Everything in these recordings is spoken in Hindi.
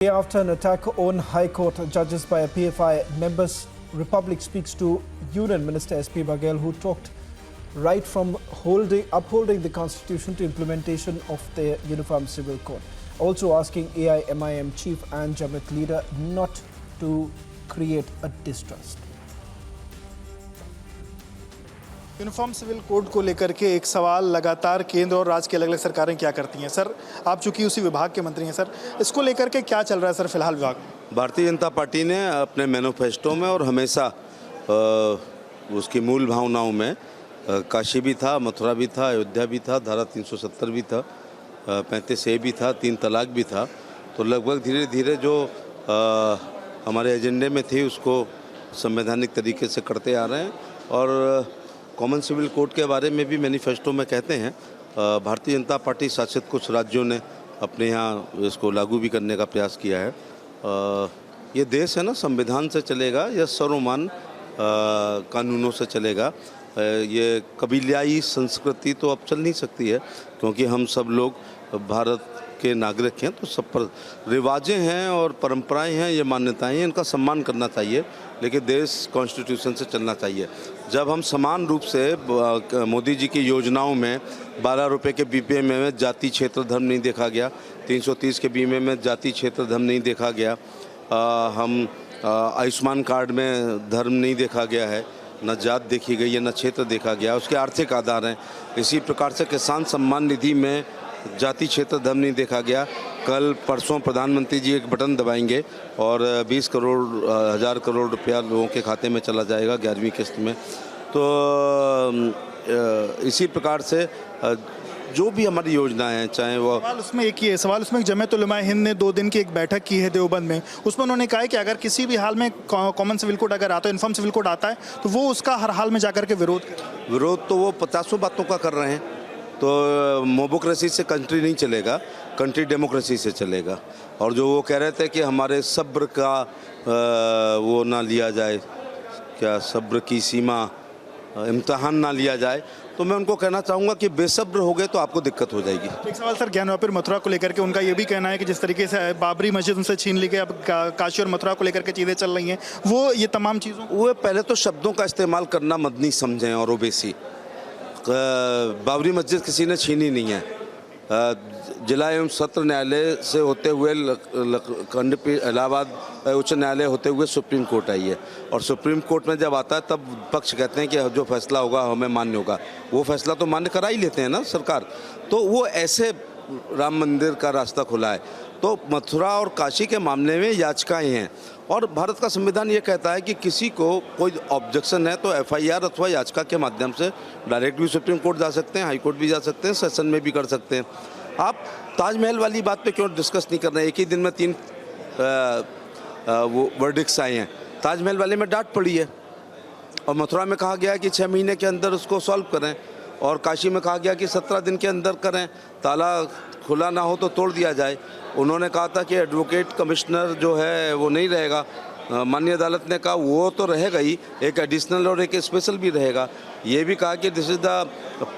After an attack on High Court judges by a PFI members, Republic speaks to Union Minister SP Baghel, who talked right from upholding the Constitution to implementation of the Uniform Civil Code. Also asking AIMIM Chief and Jamaat leader not to create a distrust. Uniform civil code को लेकर के एक सवाल लगातार केंद्र और राज्य की अलग अलग सरकारें क्या करती हैं। सर, आप चूंकि उसी विभाग के मंत्री हैं, सर, इसको लेकर के क्या चल रहा है सर फिलहाल विभाग में? भारतीय जनता पार्टी ने अपने मैनिफेस्टो में और हमेशा उसकी मूल भावनाओं में काशी भी था, मथुरा भी था, अयोध्या भी था, धारा 370 भी था, 35A भी था, 3 तलाक भी था। तो लगभग धीरे धीरे जो हमारे एजेंडे में थी उसको संवैधानिक तरीके से करते आ रहे हैं। और कॉमन सिविल कोड के बारे में भी मैनिफेस्टो में कहते हैं, भारतीय जनता पार्टी शासित कुछ राज्यों ने अपने यहाँ इसको लागू भी करने का प्रयास किया है। ये देश है ना, संविधान से चलेगा या सर्वमान्य कानूनों से चलेगा। ये कबीलाई संस्कृति तो अब चल नहीं सकती है, क्योंकि हम सब लोग भारत के नागरिक हैं, तो सब पर रिवाजें हैं और परंपराएं हैं, ये मान्यताएं हैं, इनका सम्मान करना चाहिए। लेकिन देश कॉन्स्टिट्यूशन से चलना चाहिए। जब हम समान रूप से मोदी जी की योजनाओं में 12 रुपये के बीपीए में जाति क्षेत्र धर्म नहीं देखा गया, 330 के बीमे में जाति क्षेत्र धर्म नहीं देखा गया, हम आयुष्मान कार्ड में धर्म नहीं देखा गया है, न जात देखी गई है, न क्षेत्र देखा गया, उसके आर्थिक आधार हैं। इसी प्रकार से किसान सम्मान निधि में जाति क्षेत्र धर्म नहीं देखा गया। कल परसों प्रधानमंत्री जी एक बटन दबाएंगे और 20 हज़ार करोड़ रुपया लोगों के खाते में चला जाएगा 11वीं किस्त में। तो इसी प्रकार से जो भी हमारी योजनाएं हैं, चाहे वो सवाल उसमें एक ही है, सवाल उसमें जमात उलमा हिंद ने 2 दिन की एक बैठक की है देवबंद में। उसमें उन्होंने कहा है कि अगर किसी भी हाल में कॉमन सिविल कोड अगर आता है, यूनिफॉर्म सिविल कोड आता है, तो वो उसका हर हाल में जाकर के विरोध तो वो 50 बातों का कर रहे हैं। तो मोबोक्रेसी से कंट्री नहीं चलेगा, कंट्री डेमोक्रेसी से चलेगा। और जो वो कह रहे थे कि हमारे सब्र का वो ना लिया जाए, क्या सब्र की सीमा इम्तहान ना लिया जाए, तो मैं उनको कहना चाहूँगा कि बेसब्र हो गए तो आपको दिक्कत हो जाएगी। एक सवाल सर, ज्ञान वापी मथुरा को लेकर के उनका ये भी कहना है कि जिस तरीके से बाबरी मस्जिद उनसे छीन ली गई, अब काशी और मथुरा को लेकर के चीज़ें चल रही हैं, वो ये तमाम चीज़ों वो पहले तो शब्दों का इस्तेमाल करना मदनी समझें और ओबीसी। बाबरी मस्जिद किसी ने छीनी नहीं है। जिला एवं सत्र न्यायालय से होते हुए खंडपीठ इलाहाबाद उच्च न्यायालय होते हुए सुप्रीम कोर्ट आई है, और सुप्रीम कोर्ट में जब आता है तब पक्ष कहते हैं कि जो फैसला होगा हमें मान्य होगा। वो फैसला तो मान्य करा ही लेते हैं ना सरकार। तो वो ऐसे राम मंदिर का रास्ता खुला है। तो मथुरा और काशी के मामले में याचिकाएं हैं, और भारत का संविधान ये कहता है कि किसी को कोई ऑब्जेक्शन है तो एफआईआर अथवा याचिका के माध्यम से डायरेक्ट भी सुप्रीम कोर्ट जा सकते हैं, हाई कोर्ट भी जा सकते हैं, सेशन में भी कर सकते हैं। आप ताजमहल वाली बात पे क्यों डिस्कस नहीं कर रहे हैं? एक ही दिन में 3 वो वर्डिक्ट्स आए हैं। ताजमहल वाले में डांट पड़ी है, और मथुरा में कहा गया कि 6 महीने के अंदर उसको सॉल्व करें, और काशी में कहा गया कि 17 दिन के अंदर करें, ताला खुला ना हो तो तोड़ दिया जाए। उन्होंने कहा था कि एडवोकेट कमिश्नर जो है वो नहीं रहेगा, माननीय अदालत ने कहा वो तो रहेगा ही, एक एडिशनल और एक स्पेशल भी रहेगा। ये भी कहा कि this is the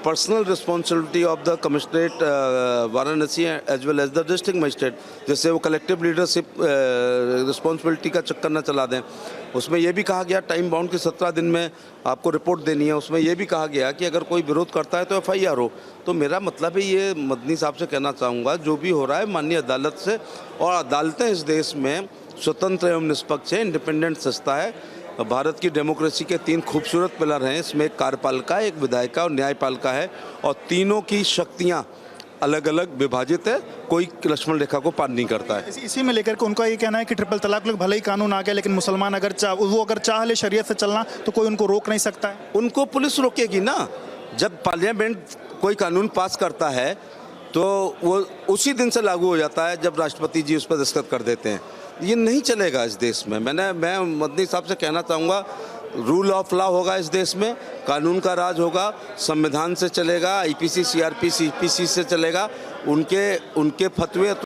personal responsibility of the commissionerate Varanasi as well as the district magistrate, जिससे वो कलेक्टिव लीडरशिप रिस्पॉन्सिबिलिटी का चक्कर न चला दें। उसमें यह भी कहा गया टाइम बाउंड की 17 दिन में आपको रिपोर्ट देनी है। उसमें यह भी कहा गया कि अगर कोई विरोध करता है तो एफआईआर हो। तो मेरा मतलब है, ये मदनी साहब से कहना चाहूँगा, जो भी हो रहा है माननीय अदालत से, और अदालतें इस देश में स्वतंत्र एवं निष्पक्ष है, इंडिपेंडेंट संस्था है। भारत की डेमोक्रेसी के 3 खूबसूरत पिलर हैं, इसमें एक कार्यपालिका, एक विधायिका और न्यायपालिका है, और तीनों की शक्तियाँ अलग अलग विभाजित है, कोई लक्ष्मण रेखा को पार नहीं करता है। इसी में लेकर के उनका ये कहना है कि ट्रिपल तलाक लोग भले ही कानून आ गया, लेकिन मुसलमान अगर चाह ले शरीयत से चलना तो कोई उनको रोक नहीं सकता है। उनको पुलिस रोकेगी ना। जब पार्लियामेंट कोई कानून पास करता है तो वो उसी दिन से लागू हो जाता है जब राष्ट्रपति जी उस पर दस्तखत कर देते हैं। ये नहीं चलेगा इस देश में। मैं मदनी साहब से कहना चाहूँगा, रूल ऑफ लॉ होगा इस देश में, कानून का राज होगा, संविधान से चलेगा, आईपीसी, सीआरपी, सीपीसी से चलेगा, उनके फतवे